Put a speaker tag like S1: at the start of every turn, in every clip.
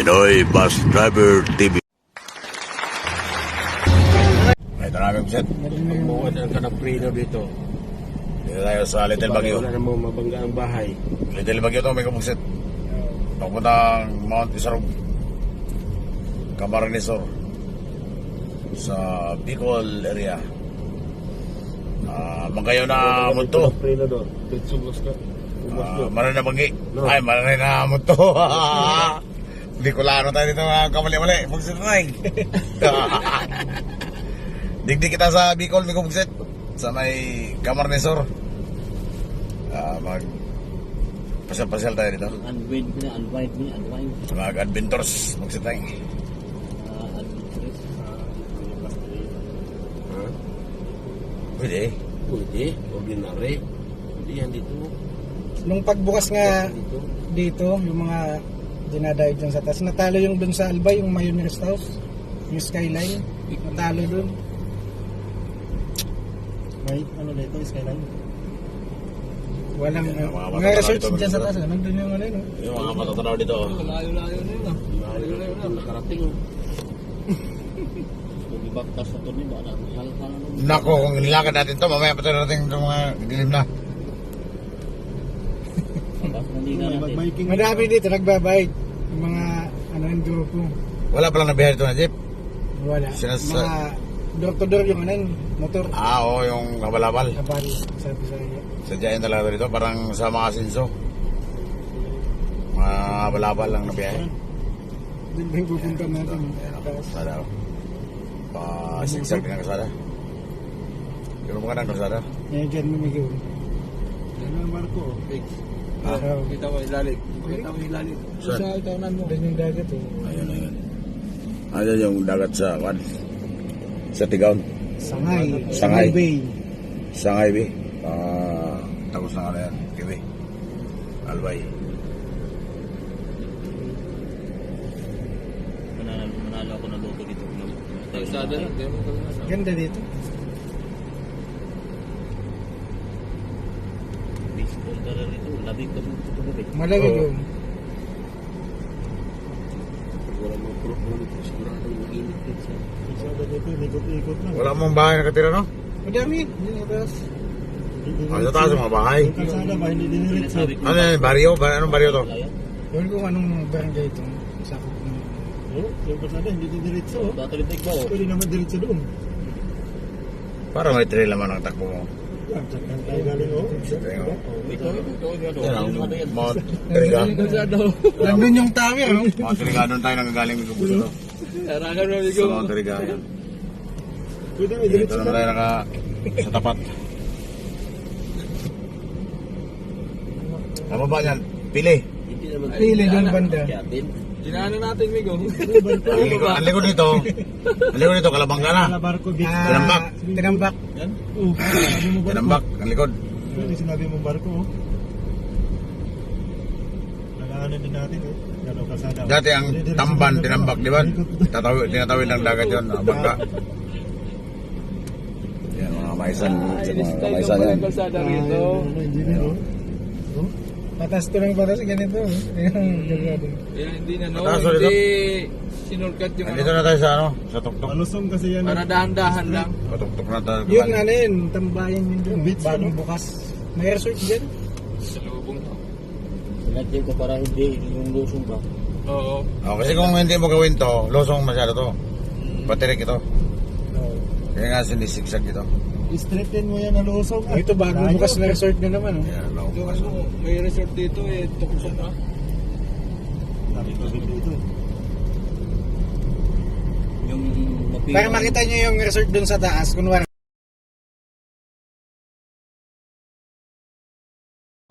S1: Pinoy Bus Driver TV. Ito na kami set.
S2: Magmuwan ang kanaprino dito.
S1: Dito tayo sa Little Baguio.
S2: Wala na mo mabangga ang bahay.
S1: Little Baguio to, may kabugset. Papuntang Mount Isarog, Camarines Sur, sa Bicol area. Magayo na munto.
S2: Kanaprino doon. Pitsumos ka.
S1: Maray na banggi.
S2: No.
S1: Ay, maray na munto. Bicolano tayo dito, mga kamali-mali. Bugset na rin. Digdig kita sa Bicol, may bugset. Sa may Camarines Sur. Pasyal-pasyal tayo dito.
S3: Unwind.
S1: Mga adventures, bugset tayo. Pwede.
S2: Pwede. Ordinary. Pwede yan dito.
S4: Nung pagbukas nga
S2: Dito.
S4: dito, yung mga dinadayo dyan sa taas, natalo yung dun sa Albay, yung Mayonnaise House, yung Skyline, natalo dun. May ano dito, Skyline? Walang, mga resorts dyan sa taas, nandun yung ano yun.
S1: Yung mga matatanaw dito.
S3: Layo-layo na yun.
S2: Layo na nakarating.
S3: Ibaktas sa turni ba? Halal
S1: Nako, kung nilakad natin to, mamaya pa tayo natin itong mga dilim na.
S4: Madami dito, nagbabike. Yung mga, ano yung grupo.
S1: Wala palang nabihay dito na jeep.
S4: Wala. Mga door-to-door yung ano yun, motor.
S1: Oo, yung kabalabal.
S4: Kapal, sabi sa iyo.
S1: Sadyain talaga dito, parang sa mga sinso. Mga kabalabal lang nabihay.
S4: Doon ba yung pupunta natin?
S1: Kasada. Pa-sigsag din ang kasada. Pero mga ng kasada.
S4: Ngayon dyan mamigaw.
S2: Yan ang barko.
S1: Ha?
S2: Kita mo ilalim. Kita mo ilalim.
S1: Saan?
S4: Sa itawanan mo. Doon yung dagat eh.
S1: Ayun. Ayun yung dagat sa Juan. Sa Tigaon.
S4: Sangay Bay.
S1: Sangay Bay. Tapos na ano yan. Kiwi. Albay.
S3: Manalo ako ng loto dito.
S2: Kalsada lang.
S4: Ganda dito.
S3: Baseball ka rin ito. Labig ka mo ito gabi.
S4: Malamig yun.
S2: Wala mo pro sigurado mainit dito. Kalsada dito, ikot-ikot lang.
S1: Wala mong bahay nakatira, no?
S4: Madami. Yun yung taas.
S1: Sa taas yung mga bahay.
S2: Kalsada ba hindi diniritso?
S1: Ano yan? Baryo? Anong baryo to?
S4: Yun kung anong barangay ito. Sakop ng...
S2: Yung kalsada hindi diniritso.
S3: Tatalitig ba o?
S2: Pwede naman diretso doon.
S1: Para may trail naman ang takbo mo.
S2: Diyan tayo galing oh.
S1: Yan ang Mount Triga.
S4: Nandun yung tower, no?
S1: Mount Triga, doon tayo nangagaling ng gusto to.
S3: Tarangan mo
S1: Sa Mount Triga, yan.
S2: Pwede may
S1: Dito
S2: diretso
S1: naman tayo sa tapat. Ano ba yan? Pili.
S3: Hindi naman.
S4: Pili doon banda.
S3: Dinaanan natin, Migo.
S1: Ang likod nito, Kalabangga na.
S2: barko
S1: Tinambak.
S4: Tinambak.
S2: Sabi mo barko.
S1: Tinambak, ang likod.
S2: Pwede sinabi mo barko oh. Nalaanan din natin oh. Gano'ng kalsada.
S1: Dati ang Tamban, Tinambak, di ba? Tinatawid ng dagat yun, Bangka. Yan, mga maisan. Mga maisan yan.
S3: Kalsada rito.
S2: Engineer oh.
S4: Patas to ng patas ganito. Yung gagawin.
S3: Kaya hindi na, no?
S1: Mataas ulit,
S3: Hindi sinulkat yung
S1: Andito na tayo sa ano, sa tuktok.
S2: Palusong kasi yan.
S3: para dahan-dahan lang.
S1: Patuktok na tayo.
S4: Yung ano yun, tambayan yun doon.
S2: Beach,
S4: Bagong
S2: ano?
S4: bukas. May resort dyan.
S3: Sa lubong to.
S5: Pinagyan ko para hindi yung lusong ba?
S3: Oo.
S1: Oh, kasi kung hindi mo gawin to, losong masyado to. Patirik ito. Kaya nga sinisigsag ito.
S2: Straighten mo yan na lusong.
S4: Ito bagong bukas na resort na naman. Oh.
S1: Yan,
S3: Ito,
S1: bukas.
S3: ano, may resort dito eh. Tukusok na.
S2: Dami ko dito.
S5: Yung napili.
S4: Para makita nyo yung resort dun sa taas. Kunwari.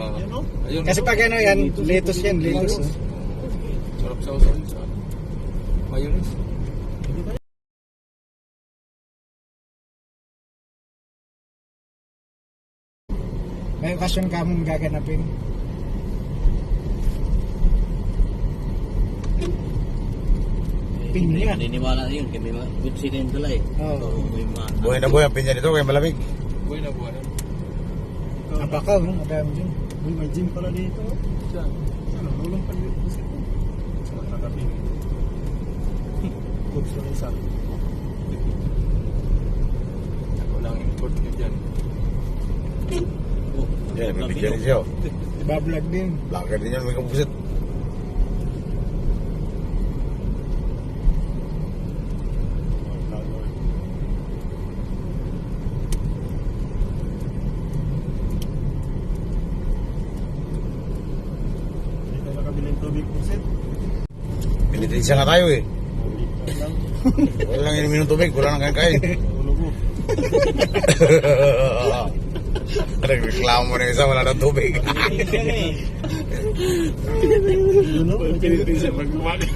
S2: Yan oh.
S3: Ayun.
S4: Kasi pag ano yan, lettuce yan, lettuce. Oh.
S3: Sarap sa usaw sa mayonnaise.
S4: May okasyon ka mong gaganapin. Pinya.
S5: Naniniwala na yun. Kaya may mga good sila yung dala eh.
S4: Oo.
S5: May mga...
S1: Buhay na buhay ang pinya dito, kaya malamig.
S3: Buhay na buhay.
S4: Abakaw, no? Madami dyan.
S2: Uy, may gym pala dito.
S3: Saan?
S2: Ano, ulong pa dito. Sa nakapin. Books ng isa.
S3: Ako lang import nyo dyan.
S5: Oh,
S1: Yan, may bigyan din siya. oh.
S4: Ibablog din.
S1: Vlogger din yan, may kapusit.
S2: Hindi tayo nakabiling tubig po, Sid.
S1: Pinitensya nga tayo eh.
S2: Wala lang.
S1: Wala lang inimin ng tubig, wala nang kain.
S2: Ulo ko.
S1: Nagreklamo na isa, wala ng tubig.
S2: Yun o.
S3: Pinitensya pag kumakain.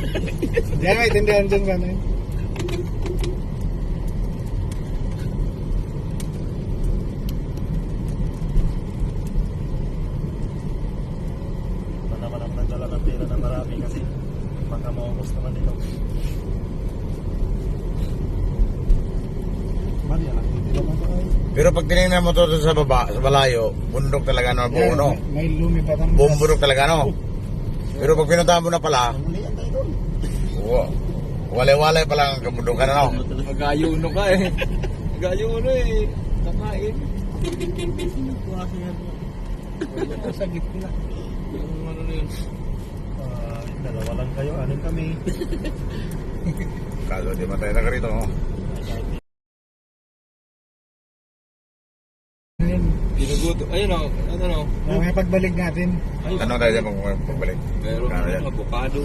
S4: Diyan may tindahan dyan ka na yun.
S2: Wala naman ang nagdala ng pera na marami kasi baka maubos naman ito. Maria lang, hindi naman ba kayo?
S1: Pero pag tinignan mo to sa baba, sa balayo, bundok talaga no, buo no.
S4: May lumipat ang
S1: Buong bundok talaga no. Pero pag pinuntahan mo na pala,
S2: Ang muli tayo doon.
S1: wow, walay-walay pala ang kabundukan na no.
S3: Magayuno ka eh. Magayuno eh. Kakain.
S4: sa gitna.
S3: Yung ano na yun.
S2: Dalawa lang kayo, anin kami.
S1: Kaso di man tayo taga rito no.
S4: Ayun.
S3: Ginuguto. Ayun o. Ano no.
S4: May pagbalik natin.
S1: Tanong tayo dyan pagbalik.
S3: Meron
S1: Kano yan?
S3: ng avocado.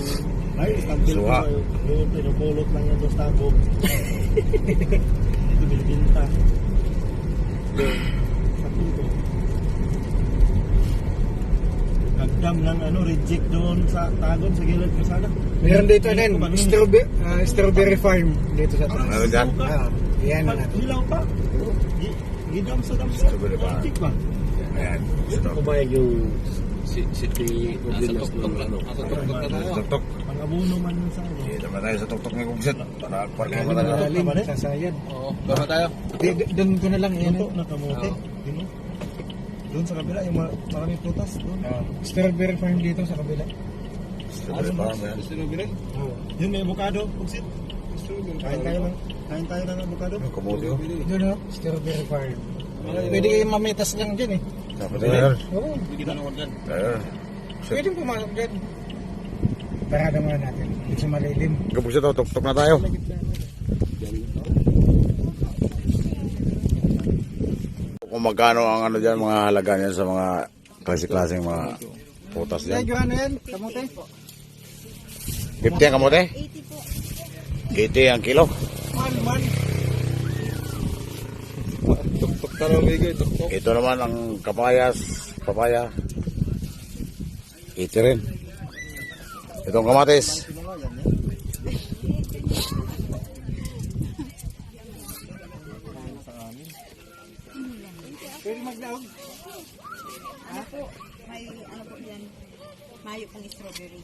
S2: Ay, stambil ko
S1: Suha.
S2: kayo. Doon, pinupulot lang yan doon sa tabog. Ito, binibinta. Stambil ko. Nagdam ng ano, reject doon sa tagon sa gilid ko sana.
S4: Meron dito din, strawberry farm dito sa taas.
S1: Meron dyan?
S4: Yan na natin.
S2: Hilaw pa. Gidam sa dam.
S1: Strawberry farm.
S2: Reject ba?
S1: Ayan. Ito.
S5: kumayag yung City
S3: Nasa
S5: Province
S3: tuktok na. Nasa tuktok na tayo.
S1: Tuktok.
S2: Pang-abuno man nun sa ano.
S1: Dito ba tayo sa tuktok ng kumsit? Para parking mo talaga.
S4: Malalim sa sayad.
S3: Oo. Baba tayo.
S4: Doon ko na lang yan.
S2: Ito, nakamote. Dino. Doon sa kabila, yung maraming putas. Doon.
S4: Strawberry farm dito sa kabila.
S1: Strawberry farm yan.
S3: Gusto nyo binag?
S2: Yun, may avocado. Pugsit. Kain tayo ng avocado.
S1: Ang kamote ko.
S4: Doon o, strawberry farm. Pwede kayong mamitas lang dyan eh.
S1: Dapat tayo.
S4: Oo,
S1: Ayan.
S4: pwede pumasok dyan. Parada muna natin. Dito sa malilim.
S1: Kapag ito, tuktok na tayo. Kung magkano ang ano dyan, mga halaga niyan sa mga klase-klaseng mga putas
S4: Kaya
S1: dyan.
S4: yung ano yan, kamote?
S1: 50 ang kamote?
S6: 80 po.
S1: 80 ang kilo.
S4: Man.
S3: Tuktok ka na bigay. Tuktok.
S1: Ito naman ang papaya. 80 rin. Itong kamatis.
S4: Pwede maglaog.
S6: Ano po? May ano po yan? Mayo pong strawberry.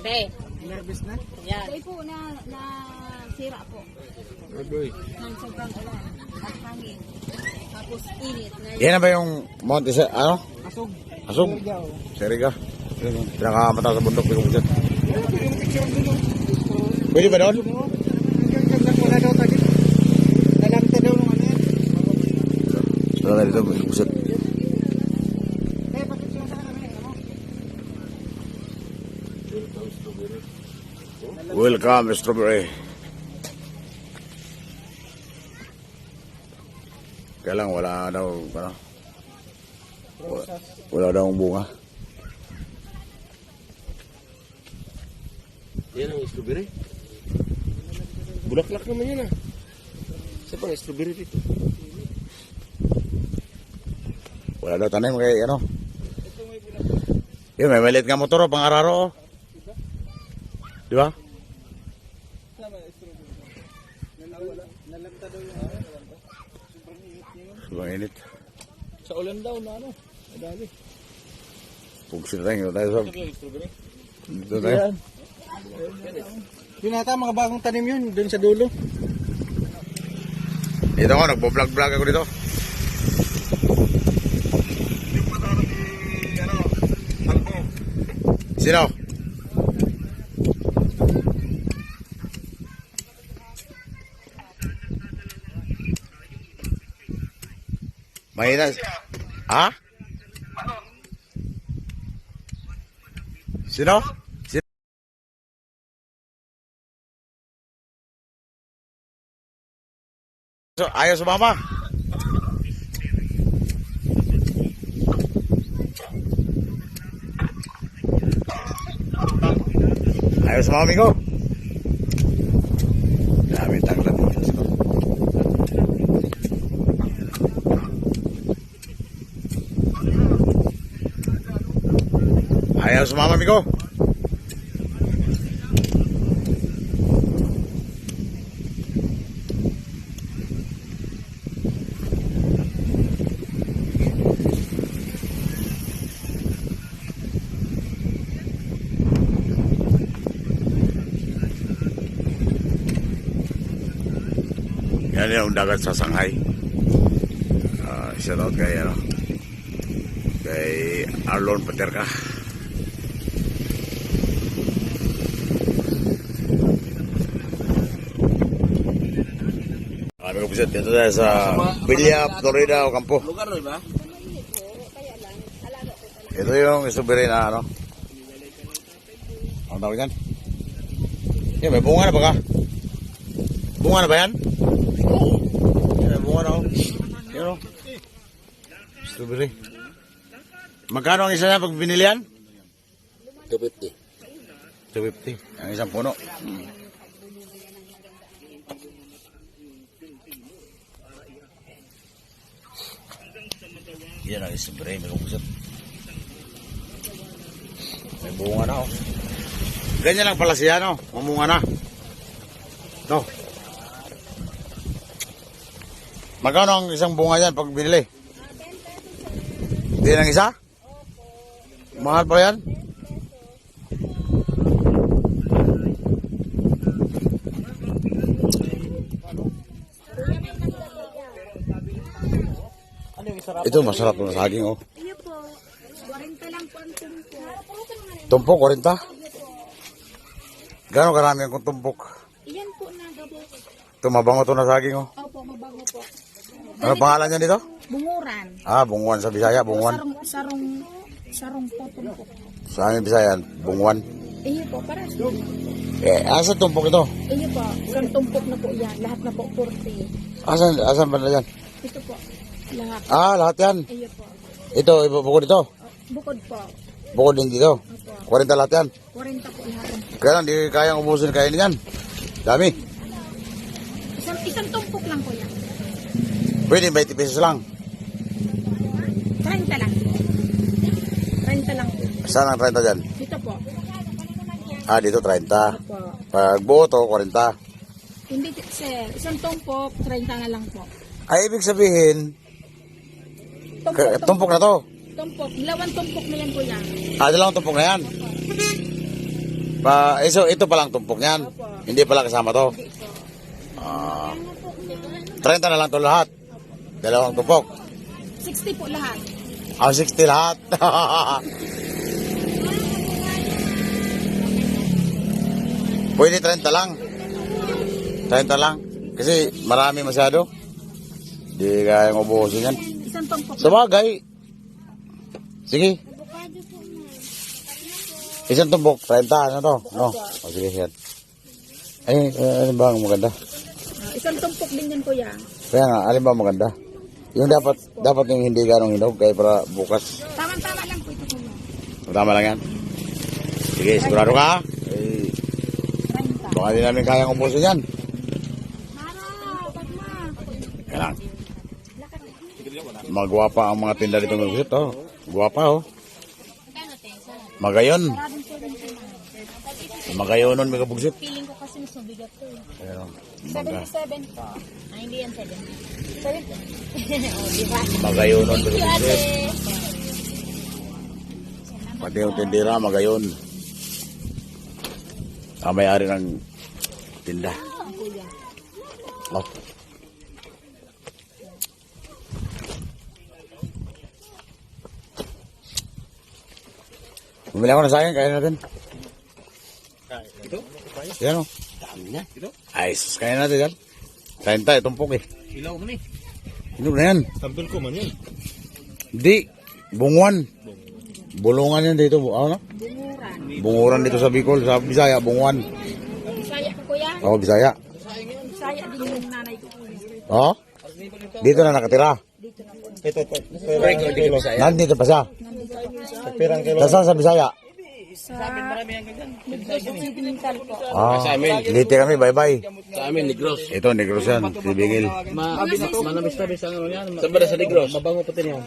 S6: Be.
S4: Nervous na?
S6: Yan. Ito po na sira po.
S3: Agoy.
S6: Nang sobrang ulan. At hangin. Tapos init.
S1: Yan na ba yung Mount Isa, ano?
S4: Asog.
S1: Asog? Seriga. Pinakamataas sa bundok. Pwede
S4: Pwede mo picture doon o.
S1: Pwede ba doon?
S4: Wala daw tagit. Nalamta daw nung ano yan.
S1: Wala na dito. May kusot.
S4: Eh, pakicture sa kami. Ano?
S1: Welcome, strawberry. Kaya lang, wala daw, ano? Wala daw ang bunga.
S5: Yan ang strawberry. Bulaklak naman yan ah. Sa pang strawberry dito.
S1: Wala daw tanim kay ano. Yun, may maliit nga motor o, pang araro o. Di ba? Sobrang init.
S3: Sa ulan daw na ano. Madali.
S1: Pugsin tayo sa...
S3: Strawberry.
S1: Dito tayo.
S4: Yun ata, mga bagong tanim yun. Doon sa dulo.
S1: Dito ako, nagbo-vlog-vlog ako dito. Sino? Mahina. Ha? Sino? Sino? Ayaw sumama. Ayaw sumama, amigo. Dami tanglan. Diyos ko. Ayaw sumama, amigo. Yan yung dagat sa Shanghai. Shout out kay, kay Arlon Paterka. Kami ko pisit dito tayo sa Villa, Florida, Ocampo.
S5: Lugar na ba?
S1: Ito yung strawberry na ano. Ang tawag yan? Yan, may bunga na ba ka? Bunga na ba yan? Yan, may bunga na oh. Yan oh. Strawberry. Magkano ang isa na pag binili yan?
S5: 250.
S1: 250. Ang isang puno. Yan ang strawberry. May kukusap. May bunga na oh. Ganyan lang pala siya no. Mamunga na. No. Magkano ang isang bunga yan pag binili? Hindi ng isa? Mahal pa yan? Ito masarap ng saging oh.
S6: Iyo po, 40 lang po ang tumpo.
S1: Tumpok, 40? Gano'ng karami ang tumpok?
S6: Iyan po na gabo.
S1: Ito mabango to na saging oh.
S6: Opo, mabango po.
S1: Ano pangalan niya dito?
S6: Bunguran.
S1: Ah, bunguan sa Bisaya, bunguan.
S6: Sarong po tumpo.
S1: Sa amin Bisaya, bunguan.
S6: Iyo po, para sa
S1: Asa tumpok ito?
S6: iyo po, isang tumpok na po yan. Lahat na po 40.
S1: Asan ba na yan?
S6: Ito po, lahat.
S1: Ah, lahat yan.
S6: Iyo po.
S1: Ito, bukod ito.
S6: Bukod po.
S1: Bukod din dito.
S6: Opo.
S1: 40 lahat yan.
S6: 40 po lahat.
S1: Kaya lang, di kayang ubusin kainin yan. Dami.
S6: Isang tumpok lang po yan.
S1: Pwede, 20 pesos lang.
S6: 30 lang. 30 lang po.
S1: Saan ang 30 dyan?
S6: Dito po.
S1: Ah, dito 30.
S6: Opo.
S1: Pag buo to, 40.
S6: Hindi, sir. Isang tumpok, 30 na lang po.
S1: Ay, ibig sabihin, tumpok na to.
S6: Tumpok. Dalawang tumpok na yan po yan.
S1: Ah, dalawang tumpok na yan. Ito palang tumpok niyan.
S6: Opo.
S1: Hindi pala kasama to.
S6: Hindi po.
S1: Ah, 30 na lang to lahat. Dalawang tumpok.
S6: 60 po lahat.
S1: Ah, 60 lahat. Pwede 30 lang. 30 lang. Kasi marami masyado. Di kayang ubusin yan.
S6: Isang tumpok.
S1: Sa bagay. Sige. Isang tumbok, 30, ano to? No? O sige, yan. Ay, ano ba ang maganda?
S6: Isang tumpok din yan kuya.
S1: Kaya nga, alin ba ang maganda? Yung dapat yung hindi ganong hinog, kaya para bukas.
S6: Tama-tama lang po ito kuya.
S1: Tama lang yan. Sige, sigurado ka? Eh,
S6: 30.
S1: baka di namin kayang ubusin yan.
S6: Mara, pagma.
S1: Kaya lang. Magwapa ang mga tinda dito ng busit, oh. Guwapa, oh. Magayon. Magayonon, may kabugsit.
S6: Feeling ko kasi mas mabigat to eh.
S1: Ayun,
S6: 77 po. Ay, hindi yan 7. 7? Oh, diba?
S1: Magayonon, may
S6: Thank you,
S1: kabugsit.
S6: ate.
S1: Pati yung tindira, magayon. May-ari ng tinda. Oh. Bumili ako ng sayang, kaya natin.
S5: Ito?
S1: Yan o.
S5: Dami na. Ito?
S1: Ay, sus, kaya natin yan. 30, tumpok eh.
S5: Ilaw mo ni.
S1: Hinog na yan.
S2: Tampil ko man yan.
S1: Di. Bunguan. Bulungan yan dito. Ano? Bunguran dito sa Bicol. Sa Bisaya, bunguan.
S6: Bisaya ko kuya.
S1: Oo, Bisaya.
S6: Bisaya din yung nanay ko.
S1: Oo? Dito na nakatira.
S2: Ito. Pero kilo.
S1: Nandito pa siya.
S2: Pirang kilo.
S1: Saan sa Bisaya?
S6: Sentimental po.
S1: Liti kami, bye-bye.
S5: Sa amin, Negros.
S1: Ito, Negros yan. Si Bigil.
S3: Manamis-tamis ang ano yan.
S5: Saan ba na sa Negros?
S3: Mabango pati niyan.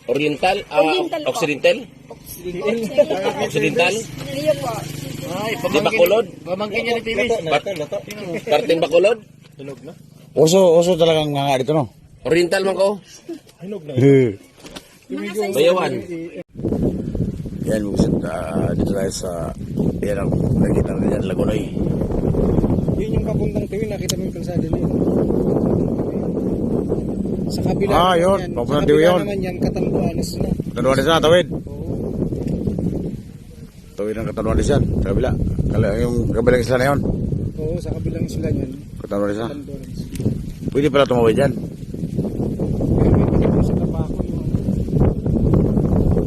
S5: Oriental?
S6: Oriental po.
S5: Occidental? Occidental?
S6: Iyo po.
S3: Ay,
S5: Di Bacolod?
S3: pamangkin niya ni TV.
S2: Lato.
S5: Parting Bacolod?
S2: Hinog na.
S1: Uso talagang nga dito, no?
S5: Oriental man ko?
S2: Hinog na.
S5: Bayawan?
S1: Yan, dito tayo sa yan ang nakita na yan, Lagunoy.
S4: Yun yung papuntang tuwin, nakita mo yung kalsada na yun. Sa kabila
S1: Ah,
S4: naman
S1: yun,
S4: yan.
S1: papuntang
S4: Sa
S1: tuwin
S4: kabila
S1: yun.
S4: naman yan, Katanduanes na.
S1: Katanuanis na, tawid. Tawid ng Katanuanis yan, sa kabila. Yung kabilang isla na yun.
S4: Oo, sa kabilang isla yan.
S1: Katanuanis na.
S4: Katanduanes.
S1: Pwede pala tumawid dyan.
S4: Pero may pinito sa Tabaco yung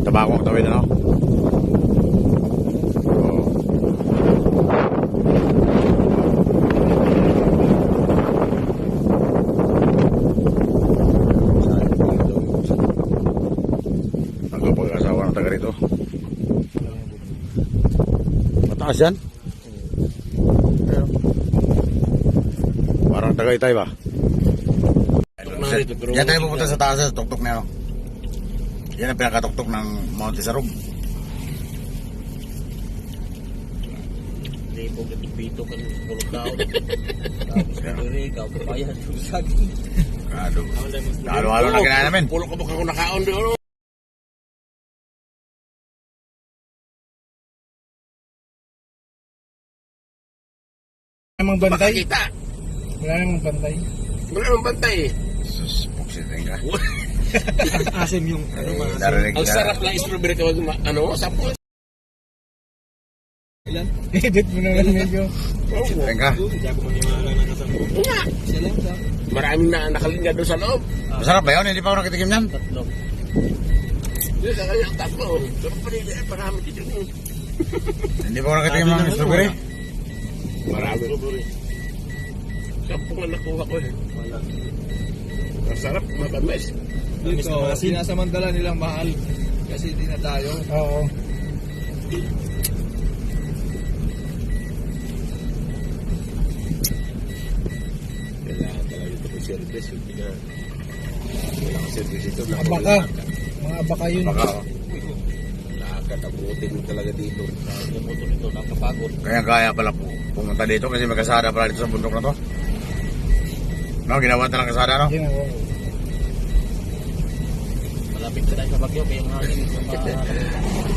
S1: Tabako ang tawid, ano? Oo. Ang pag-asawa ng taga rito. Mataas yan? Parang Tagaytay ba? Yan tayo pupunta sa taas sa tuktok na ano. Yan ang pinakatuktok ng Mount Isarog.
S3: Hindi po pito kan pulog daw. Tapos diri ka papayan yung saging.
S1: Halo-halo na kinain namin.
S5: Pulo ka baka ko nakaon doon.
S4: namang bantay.
S5: Kita.
S4: Wala namang bantay.
S5: Wala namang bantay.
S1: Sus, puksitin ka.
S3: Asim yung
S1: Narinig
S5: Ang
S1: na.
S5: sarap ng strawberry kapag sapo.
S4: Edit mo naman medyo.
S1: Puksitin ka.
S2: Hindi ako maniwala na kasama.
S5: Maraming na nakalinga doon sa loob.
S1: Masarap ba yun? Hindi pa ako nakitikim yan.
S3: tatlong.
S5: Yun sa kanya ang tatlo. Pero pa rin marami dito.
S1: Hindi pa ako nakitikim ng strawberry.
S5: Marami. Sampung ang nakuha ko eh. Ang sarap, matamis.
S3: Dito, sinasamantala nilang mahal. Kasi di na tayo.
S4: Oo.
S5: Kailangan talaga ito ng service. Wala kang service ito.
S4: Abaka. Mga abaka yun.
S1: Baka,
S5: Nakakatabutin mo talaga dito.
S3: Yung motor nito, nakapagod.
S1: kaya pala po pumunta dito kasi may kasada pala dito sa bundok na to. No, ginawa talang kasada, no?
S4: Yun, oo.
S3: Malapit ka tayo sa bagyo, kaya yung hangin. Yung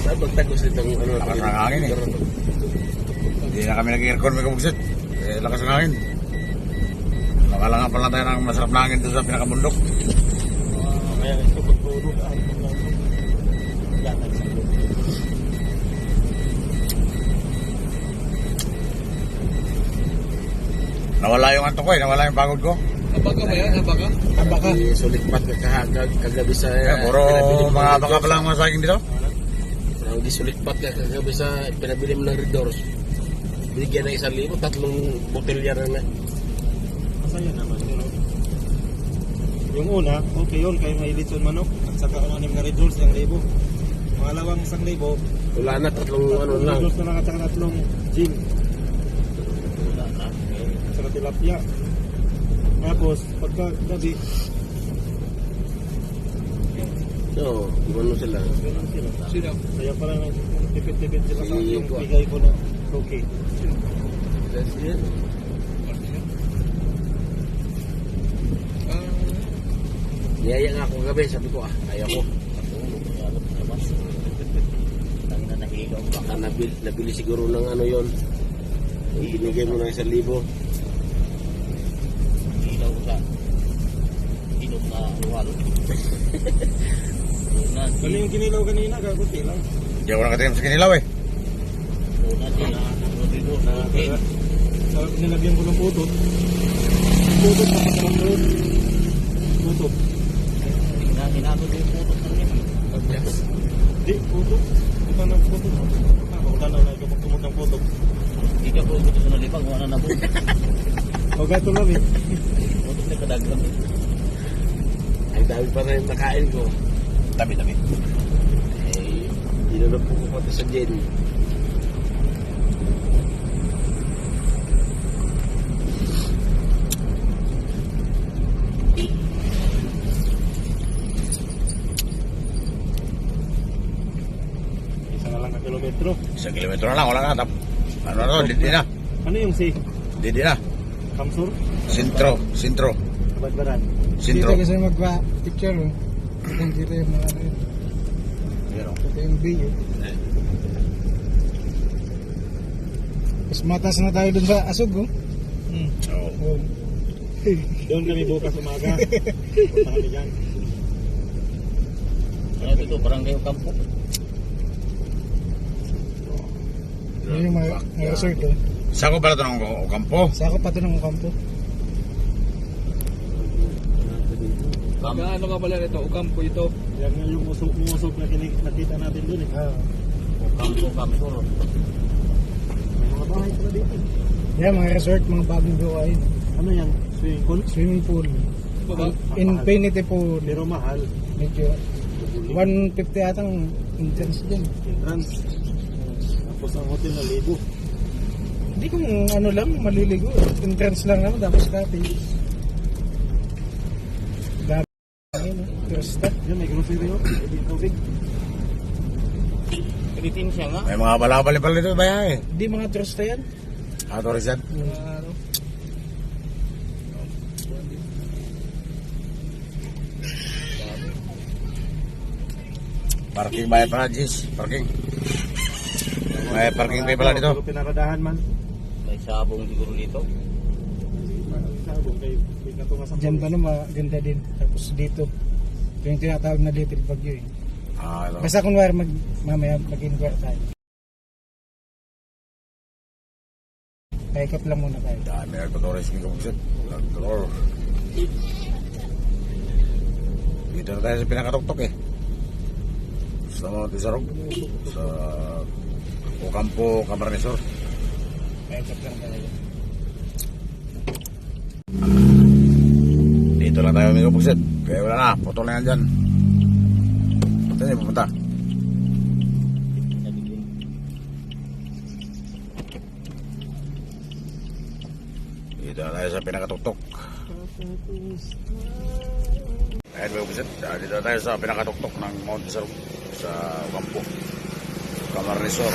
S5: Sa pagtagos itong ano.
S1: Lakas ng hangin eh. Hindi na kami nag-aircon, may kabugsit. Eh, lakas ng hangin. Nakalangan pala tayo ng masarap na hangin doon sa pinakabundok.
S3: kaya ito pagturo ka.
S1: Nawala yung antok ko eh, nawala yung pagod ko.
S3: Abaka ba yan? Abaka?
S4: Abaka.
S5: Sulikpat ka kagabi sa...
S1: Puro mga baka pala ang mga saging dito.
S5: Ang disulikpat ka kagabi sa pinabili mo ng Red Doors. Bigyan ng 1,000, 3 botelya na.
S2: Masaya naman yun. Yung una, okay yun, kayo may litson manok. At saka ang anim na Red Doors, 1,000. Pangalawang 1,000,
S5: Wala na, 3 ano lang.
S2: Red Doors na lang at saka 3 gin. At saka tilapia. Tapos, pagka gabi,
S5: Oo, gumano sila.
S3: Sino?
S2: kaya pala tipid-tipid sila sa
S5: Si
S2: yung
S5: Kwa.
S2: bigay ko na okay.
S5: That's it. Niyaya nga ako gabi, sabi ko ayaw ko.
S3: Tangin na nahigaw ka.
S5: Baka nabili siguro ng ano yon. Ibinigay mo ng 1,000.
S3: Higaw ko sa inom na luwalo.
S2: Kali yung kinilaw kanina, kakunti lang.
S1: Hindi ako nakatikim sa kinilaw eh.
S3: Una din.
S2: Kaya, sa nilagyan ko ng putot. Putot na patalang doon. Putot.
S3: na na po.
S2: O gato lang eh.
S3: Huwag na kadagdag.
S5: Ang dami pa rin nakain ko.
S1: Tabi.
S5: Eh, dinulog po ko pati sa Jenny.
S2: Isa na lang ka kilometro.
S1: 1 kilometro na lang, wala na. Ano, didi na.
S2: Ano yung si
S1: Didi na.
S2: Kamsur?
S1: Sintro.
S2: Badbaran.
S1: Sintro.
S4: Dito kasi magpa-picture. Oh. Kung dito yung mga ano yun.
S1: Yan, oh.
S4: Ito yung video. Mas matas na tayo dun sa Asog. Oh.
S1: Oo.
S4: Oh.
S2: Doon kami bukas umaga. Punta kami dyan.
S3: Ano ito, barangay Ocampo.
S4: Yun yung mga resort. Oh.
S1: Saan ko pala ito ng Ocampo?
S4: Sa ako pa ito ng Ocampo.
S3: Ano ka pala nito? Ocampo ito.
S2: Yan nga yung usok na nakita natin doon eh.
S3: Ocampo, Campo.
S2: May mga bahay pala dito.
S4: Yan, mga resort, mga bagong gawain.
S2: Ano yan? Swimming pool?
S4: Swimming pool. Infinity pool.
S2: Pero mahal.
S4: Medyo 150 atang entrance din.
S2: Entrance. Tapos ang hotel na libo.
S4: Hindi kung ano lang, maliligo. Entrance lang naman, tapos cottage. Dami. Ayun, turista.
S2: Yan, may grocery oh. May tubig.
S3: Kinitin siya nga.
S1: May mga balabali pala dito ba eh?
S4: Hindi mga turista yan.
S1: Autorizan.
S4: Ano?
S1: Parking bayad pala, Jis. Parking. May parking bay pala dito.
S2: Pero pinaradahan man.
S3: May sabong siguro dito.
S2: Sabong kay katunga sa
S4: Diyan pa no, maganda din. Tapos dito, ito yung tinatawag na Little Baguio eh.
S1: Ah, ito.
S4: Basta kunwari mamaya mag-inquire tayo. Paikot lang muna tayo.
S1: Dami nagtuturism ko magsit. Nagtutur. Dito na tayo sa pinakatuktok eh. Sa mga Tisarog. Sa Ocampo, Camarnesor.
S4: Paikot lang tayo.
S1: Dito lang tayo may kapagsit. Kaya wala na, putol na yan dyan. Saan niya pupunta? Dito na tayo sa pinakatuktok. Ayan may kapagsit. Dito na tayo sa pinakatuktok ng Mount Tisarog. Sa Ocampo, Camarnesor.